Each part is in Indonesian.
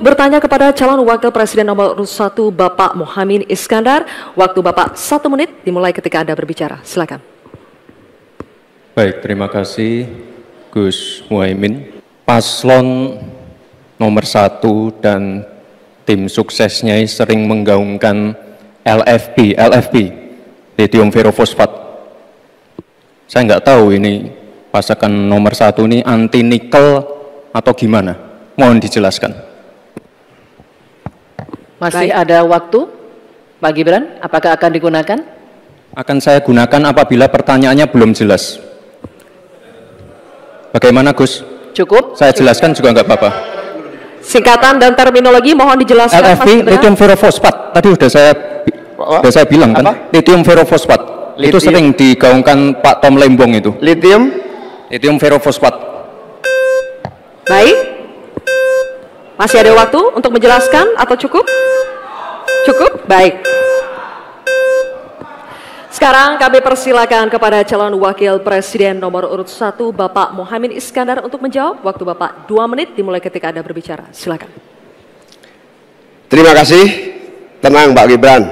Untuk bertanya kepada calon wakil presiden nomor urut 1 Bapak Muhaimin Iskandar, waktu Bapak 1 menit dimulai ketika Anda berbicara. Silakan. Baik, terima kasih Gus Muhaimin. Paslon nomor 1 dan tim suksesnya sering menggaungkan LFP, lithium ferrofosfat. Saya nggak tahu ini pasangan nomor 1 ini anti nikel atau gimana? Mohon dijelaskan. Masih ada waktu, Pak Gibran, apakah akan digunakan? Akan saya gunakan apabila pertanyaannya belum jelas. Bagaimana Gus? Cukup? Saya jelaskan juga nggak apa-apa. Singkatan dan terminologi mohon dijelaskan. LFP, lithium ferrofosfat. Tadi sudah saya bilang kan, lithium ferrofosfat. Itu sering digaungkan Pak Tom Lembong itu. Lithium ferrofosfat. Baik. Masih ada waktu untuk menjelaskan atau cukup? Cukup? Baik. Sekarang kami persilakan kepada calon wakil presiden nomor urut 1 Bapak Muhaimin Iskandar untuk menjawab. Waktu Bapak 2 menit dimulai ketika Anda berbicara. Silakan. Terima kasih. Tenang Pak Gibran.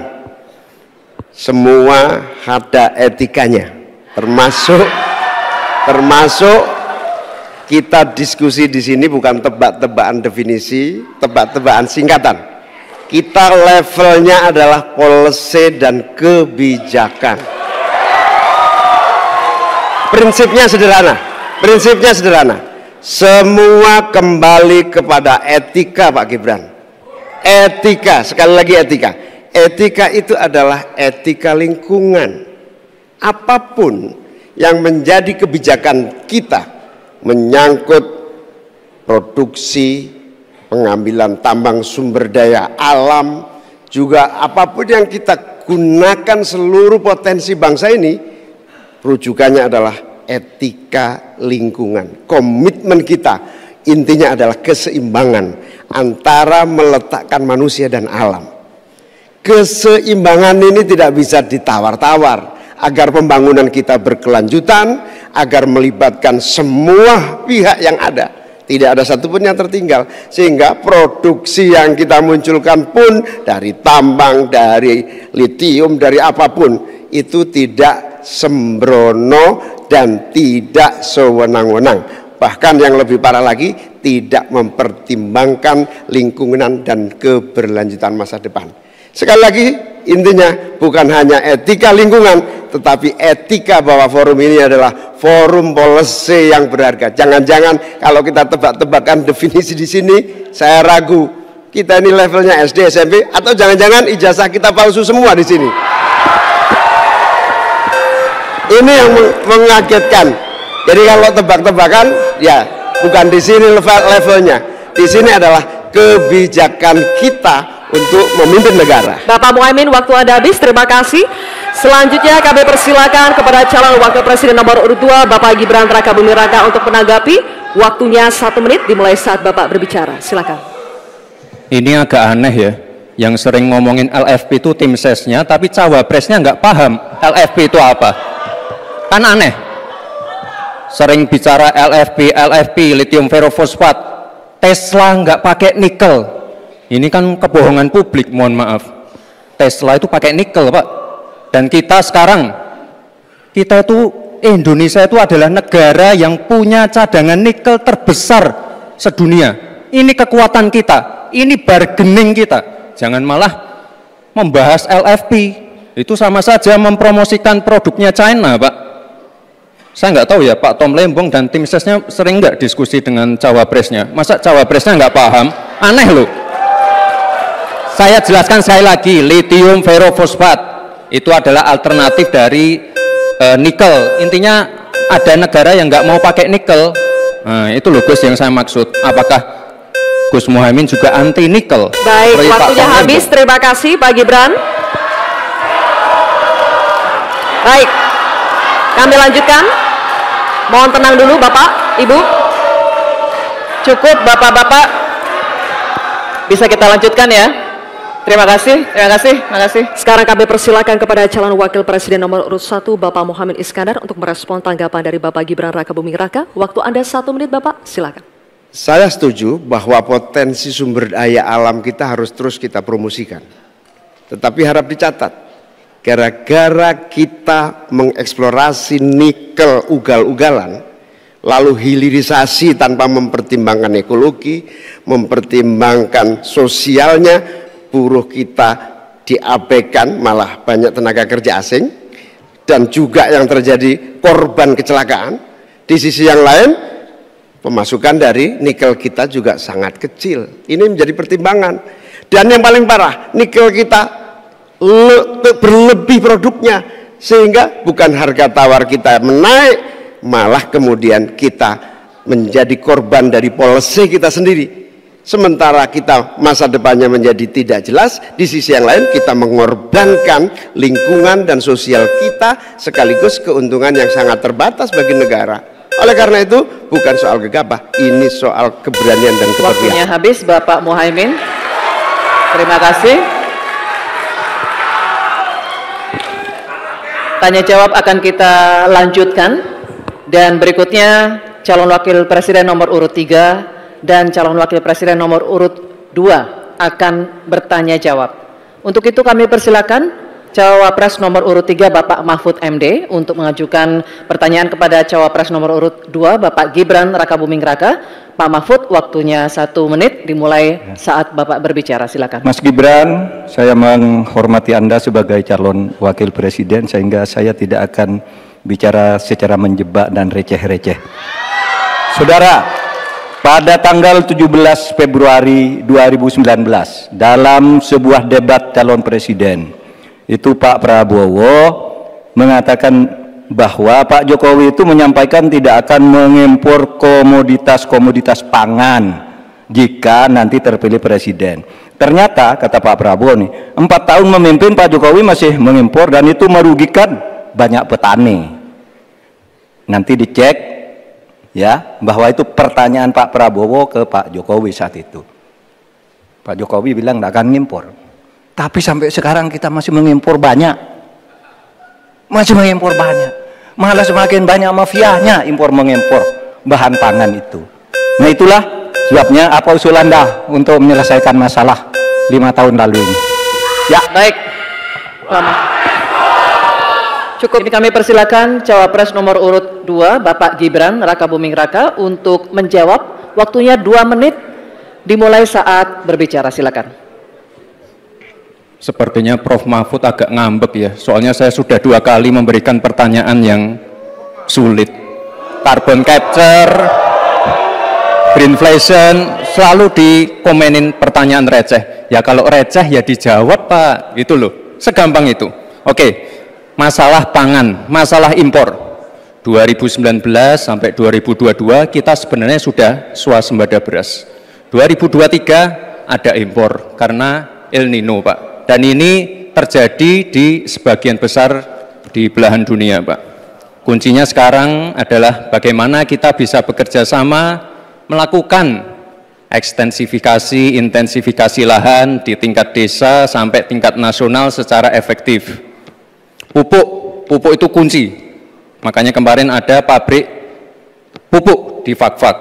Semua ada etikanya. Termasuk kita diskusi di sini bukan tebak-tebakan definisi, tebak-tebakan singkatan. Kita levelnya adalah policy dan kebijakan. Prinsipnya sederhana. Semua kembali kepada etika Pak Gibran. Etika, sekali lagi etika. Etika itu adalah etika lingkungan. Apapun yang menjadi kebijakan kita menyangkut produksi, pengambilan tambang sumber daya alam, juga apapun yang kita gunakan seluruh potensi bangsa ini, rujukannya adalah etika lingkungan. Komitmen kita intinya adalah keseimbangan antara meletakkan manusia dan alam. Keseimbangan ini tidak bisa ditawar-tawar agar pembangunan kita berkelanjutan, agar melibatkan semua pihak yang ada. Tidak ada satupun yang tertinggal, sehingga produksi yang kita munculkan pun dari tambang, dari litium, dari apapun itu tidak sembrono dan tidak sewenang-wenang. Bahkan yang lebih parah lagi, tidak mempertimbangkan lingkungan dan keberlanjutan masa depan. Sekali lagi, intinya bukan hanya etika lingkungan, tetapi etika bahwa forum ini adalah forum policy yang berharga. Jangan-jangan kalau kita tebak-tebakan definisi di sini, saya ragu kita ini levelnya SD, SMP, atau jangan-jangan ijazah kita palsu semua di sini. Ini yang mengagetkan. Jadi kalau tebak-tebakan, ya bukan di sini levelnya. Di sini adalah kebijakan kita untuk memimpin negara. Bapak Muhaimin, waktu Anda habis. Terima kasih. Selanjutnya kami persilakan kepada calon wakil presiden nomor urut 2 Bapak Gibran Rakabuming Raka untuk menanggapi. Waktunya 1 menit dimulai saat Bapak berbicara. Silakan. Ini agak aneh ya, yang sering ngomongin LFP itu tim sesnya, tapi cawapresnya nggak paham LFP itu apa. Kan aneh. Sering bicara LFP, lithium ferrofosfat. Tesla nggak pakai nikel. Ini kan kebohongan publik, mohon maaf. Tesla itu pakai nikel, Pak. Dan kita sekarang, Indonesia itu adalah negara yang punya cadangan nikel terbesar sedunia. Ini kekuatan kita, ini bargaining kita. Jangan malah membahas LFP. Itu sama saja mempromosikan produknya China, Pak. Saya nggak tahu ya, Pak Tom Lembong dan tim sesnya sering nggak diskusi dengan cawapresnya. Masa cawapresnya nggak paham? Aneh loh. Saya jelaskan sekali lagi, lithium ferrofosfat itu adalah alternatif dari nikel. Intinya ada negara yang nggak mau pakai nikel. Nah, itu loh Gus yang saya maksud. Apakah Gus Muhaimin juga anti nikel? Baik, waktunya habis. Terima kasih Pak Gibran. Baik, kami lanjutkan. Mohon tenang dulu Bapak, Ibu. Cukup Bapak-Bapak. Bisa kita lanjutkan ya. Terima kasih. Sekarang kami persilakan kepada calon wakil presiden nomor urut 1 Bapak Muhaimin Iskandar untuk merespon tanggapan dari Bapak Gibran Rakabuming Raka. Waktu Anda 1 menit Bapak, silakan. Saya setuju bahwa potensi sumber daya alam kita harus terus kita promosikan. Tetapi harap dicatat, gara-gara kita mengeksplorasi nikel ugal-ugalan, lalu hilirisasi tanpa mempertimbangkan ekologi, mempertimbangkan sosialnya, buruh kita diabaikan, malah banyak tenaga kerja asing, dan juga yang terjadi korban kecelakaan. Di sisi yang lain, pemasukan dari nikel kita juga sangat kecil. Ini menjadi pertimbangan. Dan yang paling parah, nikel kita berlebih produknya, sehingga bukan harga tawar kita menaik, malah kemudian kita menjadi korban dari policy kita sendiri. Sementara kita masa depannya menjadi tidak jelas, di sisi yang lain kita mengorbankan lingkungan dan sosial kita, sekaligus keuntungan yang sangat terbatas bagi negara. Oleh karena itu bukan soal gegabah, ini soal keberanian dan keberpihakan. Waktunya habis, Bapak Muhaimin. Terima kasih. Tanya jawab akan kita lanjutkan, dan berikutnya calon wakil presiden nomor urut 3 dan calon wakil presiden nomor urut 2 akan bertanya jawab. Untuk itu kami persilakan cawapres nomor urut 3 Bapak Mahfud MD untuk mengajukan pertanyaan kepada cawapres nomor urut 2 Bapak Gibran Rakabuming Raka. Pak Mahfud, waktunya 1 menit dimulai saat Bapak berbicara. Silakan. Mas Gibran, saya menghormati Anda sebagai calon wakil presiden, sehingga saya tidak akan bicara secara menjebak dan receh-receh. Saudara, pada tanggal 17 Februari 2019 dalam sebuah debat calon presiden, itu Pak Prabowo mengatakan bahwa Pak Jokowi itu menyampaikan tidak akan mengimpor komoditas-komoditas pangan jika nanti terpilih presiden. Ternyata kata Pak Prabowo nih, 4 tahun memimpin Pak Jokowi masih mengimpor, dan itu merugikan banyak petani. Nanti dicek ya, bahwa itu pertanyaan Pak Prabowo ke Pak Jokowi saat itu. Pak Jokowi bilang tidak akan ngimpor, tapi sampai sekarang kita masih mengimpor banyak, malah semakin banyak mafianya impor mengimpor bahan pangan itu. Nah, itulah sebabnya apa usul Anda untuk menyelesaikan masalah 5 tahun lalu ini. Ya, baik. Lama. Cukup. Ini kami persilakan cawapres nomor urut 2 Bapak Gibran Rakabuming Raka untuk menjawab. Waktunya 2 menit dimulai saat berbicara. Silakan. Sepertinya Prof. Mahfud agak ngambek ya, soalnya saya sudah 2 kali memberikan pertanyaan yang sulit. Carbon capture, greenflation, selalu dikomenin pertanyaan receh. Ya kalau receh ya dijawab Pak, gitu loh, segampang itu. Oke, masalah pangan, masalah impor. 2019 sampai 2022 kita sebenarnya sudah swasembada beras. 2023 ada impor karena El Nino Pak. Dan ini terjadi di sebagian besar di belahan dunia Pak. Kuncinya sekarang adalah bagaimana kita bisa bekerja sama melakukan ekstensifikasi, intensifikasi lahan di tingkat desa sampai tingkat nasional secara efektif. Pupuk itu kunci. Makanya kemarin ada pabrik pupuk di Fak-Fak.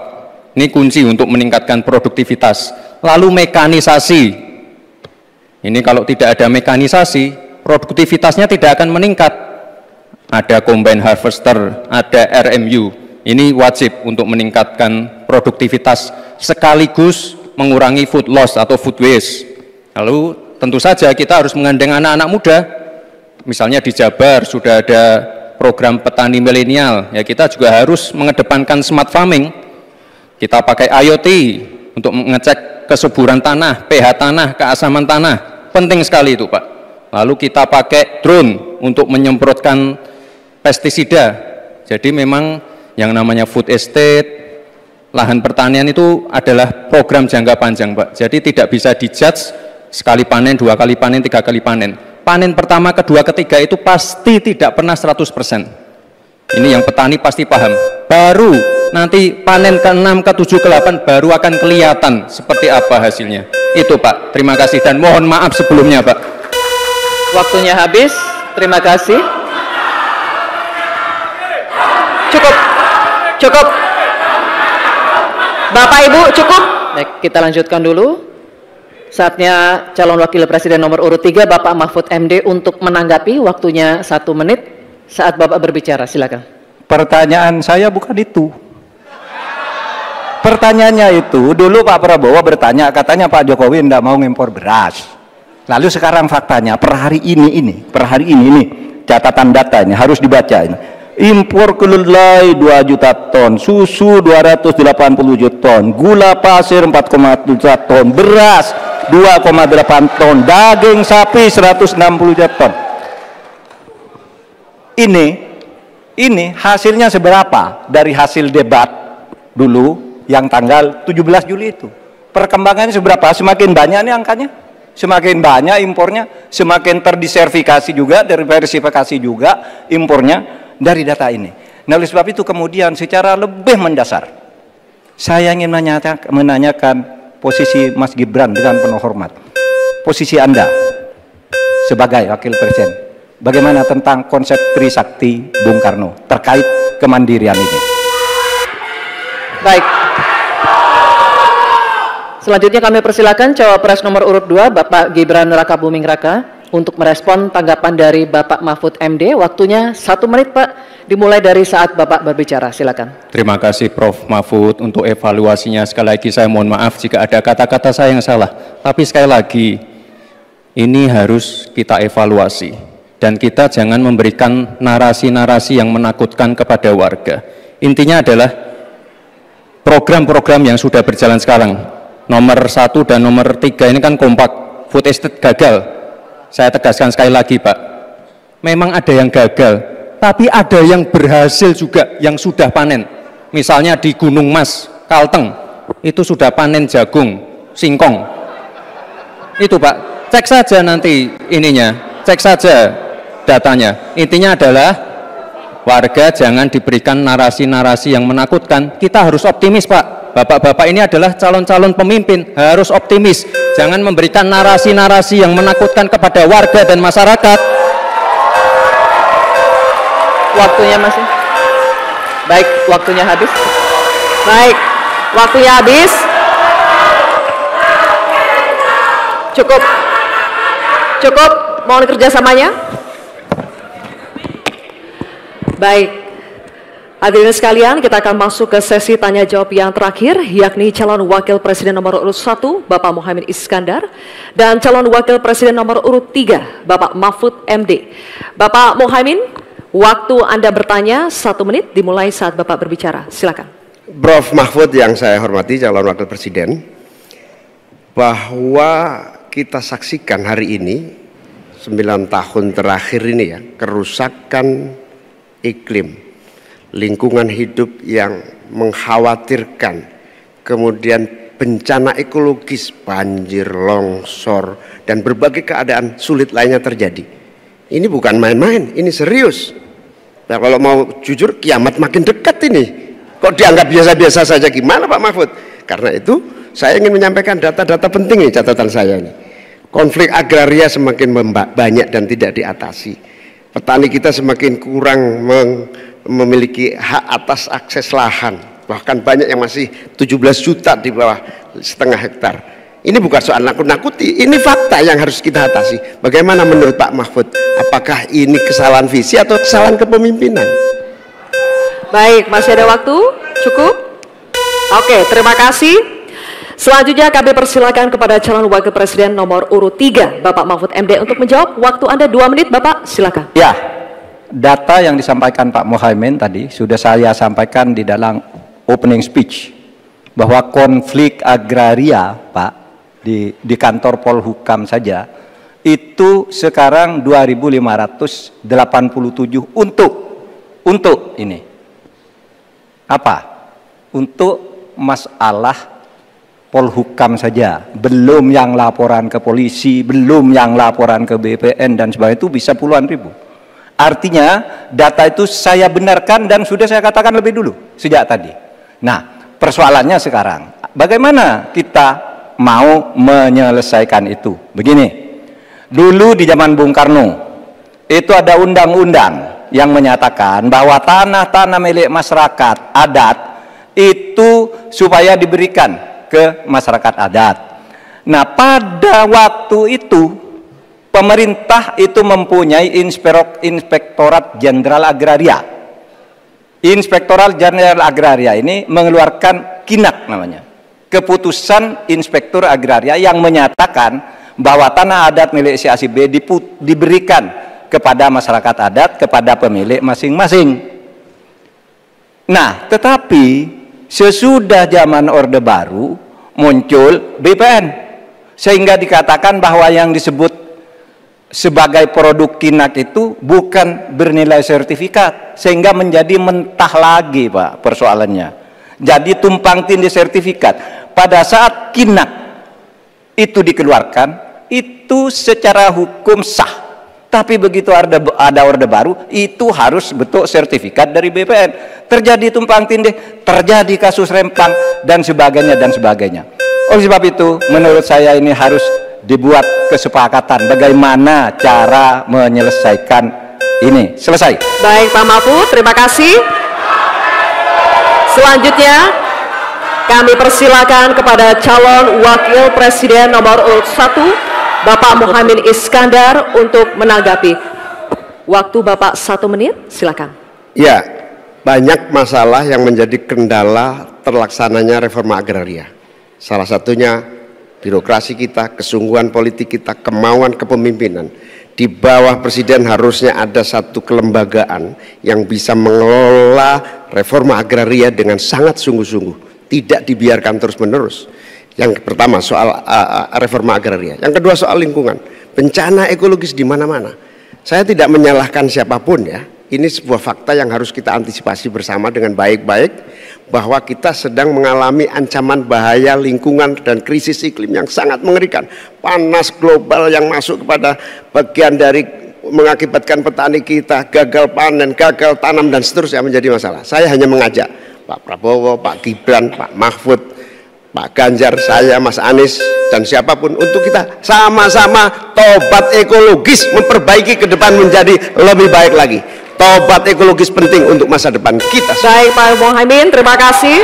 Ini kunci untuk meningkatkan produktivitas. Lalu mekanisasi. Ini kalau tidak ada mekanisasi, produktivitasnya tidak akan meningkat. Ada combine harvester, ada RMU. Ini wajib untuk meningkatkan produktivitas sekaligus mengurangi food loss atau food waste. Lalu tentu saja kita harus menggandeng anak-anak muda. Misalnya di Jabar sudah ada program petani milenial, ya kita juga harus mengedepankan smart farming. Kita pakai IoT untuk mengecek kesuburan tanah, pH tanah, keasaman tanah, penting sekali itu Pak. Lalu kita pakai drone untuk menyemprotkan pestisida. Jadi memang yang namanya food estate, lahan pertanian itu adalah program jangka panjang Pak. Jadi tidak bisa dijudge sekali panen, 2 kali panen, 3 kali panen. Panen pertama, kedua, ketiga itu pasti tidak pernah 100%. Ini yang petani pasti paham. Baru nanti panen ke-6, ke-7, ke-8 baru akan kelihatan seperti apa hasilnya. Itu Pak, terima kasih dan mohon maaf sebelumnya Pak. Waktunya habis, terima kasih. Cukup. Bapak Ibu cukup? Baik, kita lanjutkan dulu. Saatnya calon wakil presiden nomor urut 3 Bapak Mahfud MD untuk menanggapi, waktunya 1 menit saat Bapak berbicara, silakan. Pertanyaan saya bukan itu. Pertanyaannya itu, dulu Pak Prabowo bertanya, katanya Pak Jokowi tidak mau ngimpor beras. Lalu sekarang faktanya, per hari ini, catatan datanya harus dibaca ini. Impor kedelai 2 juta ton, susu 280 juta ton, gula pasir 4,1 juta ton, beras 2,8 ton, daging sapi 160 juta ton. Ini hasilnya seberapa dari hasil debat dulu yang tanggal 17 Juli itu. Perkembangannya seberapa? Semakin banyak nih angkanya, semakin banyak impornya, semakin terdiversifikasi juga, diversifikasi juga impornya dari data ini. Nah, oleh sebab itu kemudian secara lebih mendasar saya ingin menanyakan posisi Mas Gibran dengan penuh hormat. Posisi Anda sebagai wakil presiden, bagaimana tentang konsep Trisakti Bung Karno terkait kemandirian ini? Baik. Selanjutnya kami persilakan cawapres nomor urut 2 Bapak Gibran Rakabuming Raka untuk merespon tanggapan dari Bapak Mahfud MD. Waktunya 1 menit Pak, dimulai dari saat Bapak berbicara, silakan. Terima kasih Prof. Mahfud untuk evaluasinya. Sekali lagi saya mohon maaf jika ada kata-kata saya yang salah. Tapi sekali lagi, ini harus kita evaluasi. Dan kita jangan memberikan narasi-narasi yang menakutkan kepada warga. Intinya adalah program-program yang sudah berjalan sekarang. Nomor 1 dan nomor 3 ini kan kompak, food estate gagal. Saya tegaskan sekali lagi Pak, memang ada yang gagal, tapi ada yang berhasil juga, yang sudah panen. Misalnya di Gunung Mas, Kalteng, itu sudah panen jagung, singkong. Itu Pak, cek saja nanti ininya, cek saja datanya. Intinya adalah warga jangan diberikan narasi-narasi yang menakutkan. Kita harus optimis Pak. Bapak-bapak ini adalah calon-calon pemimpin, harus optimis. Jangan memberikan narasi-narasi yang menakutkan kepada warga dan masyarakat. Waktunya masih? Baik, waktunya habis. Baik, waktunya habis. Cukup. Cukup, mohon kerjasamanya. Baik. Hadirin sekalian, kita akan masuk ke sesi tanya jawab yang terakhir, yakni calon wakil presiden nomor urut 1 Bapak Muhaimin Iskandar dan calon wakil presiden nomor urut 3 Bapak Mahfud MD. Bapak Muhaimin, waktu Anda bertanya 1 menit dimulai saat Bapak berbicara, silakan. Prof. Mahfud yang saya hormati, calon wakil presiden, bahwa kita saksikan hari ini 9 tahun terakhir ini ya, kerusakan iklim, lingkungan hidup yang mengkhawatirkan, kemudian bencana ekologis, banjir, longsor, dan berbagai keadaan sulit lainnya terjadi. Ini bukan main-main, ini serius. Nah, kalau mau jujur, kiamat makin dekat ini. Kok dianggap biasa-biasa saja, gimana Pak Mahfud? Karena itu saya ingin menyampaikan data-data penting nih, catatan saya ini. Konflik agraria semakin banyak dan tidak diatasi. Petani kita semakin kurang memiliki hak atas akses lahan, bahkan banyak yang masih 17 juta di bawah setengah hektar. Ini bukan soal nakut-nakuti, ini fakta yang harus kita atasi. Bagaimana menurut Pak Mahfud? Apakah ini kesalahan visi atau kesalahan kepemimpinan? Baik, masih ada waktu? Cukup? Oke, terima kasih. Selanjutnya kami persilakan kepada calon wakil presiden nomor urut 3 Bapak Mahfud MD untuk menjawab. Waktu Anda 2 menit Bapak, silakan. Ya, data yang disampaikan Pak Muhaimin tadi sudah saya sampaikan di dalam opening speech, bahwa konflik agraria Pak di kantor Polhukam saja itu sekarang 2.587 untuk ini apa? Untuk masalah Polhukam saja, belum yang laporan ke polisi, belum yang laporan ke BPN dan sebagainya, itu bisa puluhan ribu. Artinya data itu saya benarkan dan sudah saya katakan lebih dulu sejak tadi. Nah, persoalannya sekarang bagaimana kita mau menyelesaikan itu? Begini, dulu di zaman Bung Karno itu ada undang-undang yang menyatakan bahwa tanah-tanah milik masyarakat adat itu supaya diberikan ke masyarakat adat. Nah, pada waktu itu pemerintah itu mempunyai Inspektorat Jenderal Agraria. Inspektorat Jenderal Agraria ini mengeluarkan KINAK namanya, Keputusan Inspektur Agraria, yang menyatakan bahwa tanah adat milik si A si B diberikan kepada masyarakat adat, kepada pemilik masing-masing. Nah, tetapi sesudah zaman Orde Baru muncul BPN, sehingga dikatakan bahwa yang disebut sebagai produk KINAK itu bukan bernilai sertifikat, sehingga menjadi mentah lagi Pak persoalannya. Jadi tumpang tindih sertifikat. Pada saat KINAK itu dikeluarkan, itu secara hukum sah. Tapi begitu ada Orde Baru, itu harus bentuk sertifikat dari BPN. Terjadi tumpang tindih, terjadi kasus rempang, dan sebagainya, dan sebagainya. Oleh sebab itu, menurut saya ini harus dibuat kesepakatan bagaimana cara menyelesaikan ini. Selesai. Baik Pak Mahfud, terima kasih. Selanjutnya kami persilakan kepada calon wakil presiden nomor urut 1 Bapak Muhaimin Iskandar untuk menanggapi. Waktu Bapak 1 menit, silakan. Ya, banyak masalah yang menjadi kendala terlaksananya reforma agraria. Salah satunya birokrasi kita, kesungguhan politik kita, kemauan kepemimpinan. Di bawah presiden harusnya ada satu kelembagaan yang bisa mengelola reforma agraria dengan sangat sungguh-sungguh, tidak dibiarkan terus-menerus. Yang pertama soal reforma agraria, yang kedua soal lingkungan, bencana ekologis di mana-mana. Saya tidak menyalahkan siapapun ya. Ini sebuah fakta yang harus kita antisipasi bersama dengan baik-baik, bahwa kita sedang mengalami ancaman bahaya lingkungan dan krisis iklim yang sangat mengerikan. Panas global yang masuk kepada bagian dari mengakibatkan petani kita gagal panen, gagal tanam, dan seterusnya menjadi masalah. Saya hanya mengajak Pak Prabowo, Pak Gibran, Pak Mahfud, Pak Ganjar, saya, Mas Anies, dan siapapun untuk kita sama-sama tobat ekologis, memperbaiki ke depan menjadi lebih baik lagi. Tobat ekologis penting untuk masa depan kita. Baik Pak Muhaimin, terima kasih.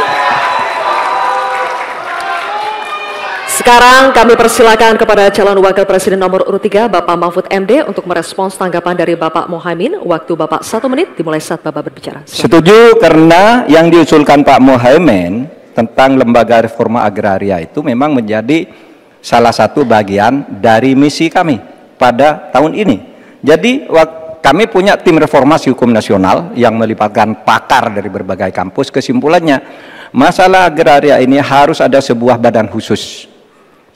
Sekarang kami persilakan kepada calon wakil presiden nomor urut 3 Bapak Mahfud MD untuk merespons tanggapan dari Bapak Muhaimin. Waktu Bapak 1 menit dimulai saat Bapak berbicara. Silakan. Setuju, karena yang diusulkan Pak Muhaimin tentang lembaga reforma agraria itu memang menjadi salah satu bagian dari misi kami pada tahun ini. Jadi kami punya tim reformasi hukum nasional yang melibatkan pakar dari berbagai kampus. Kesimpulannya, masalah agraria ini harus ada sebuah badan khusus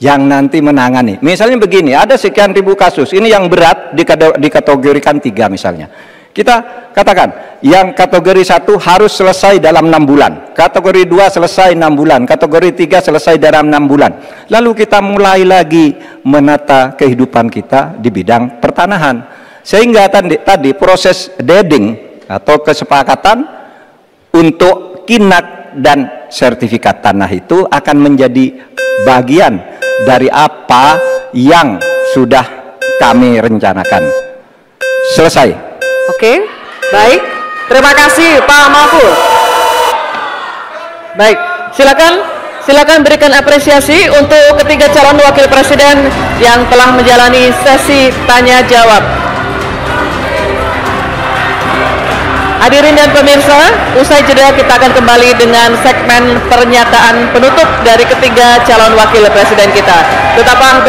yang nanti menangani. Misalnya begini, ada sekian ribu kasus, ini yang berat dikategorikan 3 misalnya. Kita katakan, yang kategori 1 harus selesai dalam 6 bulan, kategori 2 selesai 6 bulan, kategori 3 selesai dalam 6 bulan. Lalu kita mulai lagi menata kehidupan kita di bidang pertanahan. Sehingga tadi proses deeding atau kesepakatan untuk KINAK dan sertifikat tanah itu akan menjadi bagian dari apa yang sudah kami rencanakan. Selesai. Oke, baik. Terima kasih Pak Mahfud. Baik, silakan berikan apresiasi untuk ketiga calon wakil presiden yang telah menjalani sesi tanya jawab. Hadirin dan pemirsa, usai jeda kita akan kembali dengan segmen pernyataan penutup dari ketiga calon wakil presiden kita. Tetaplah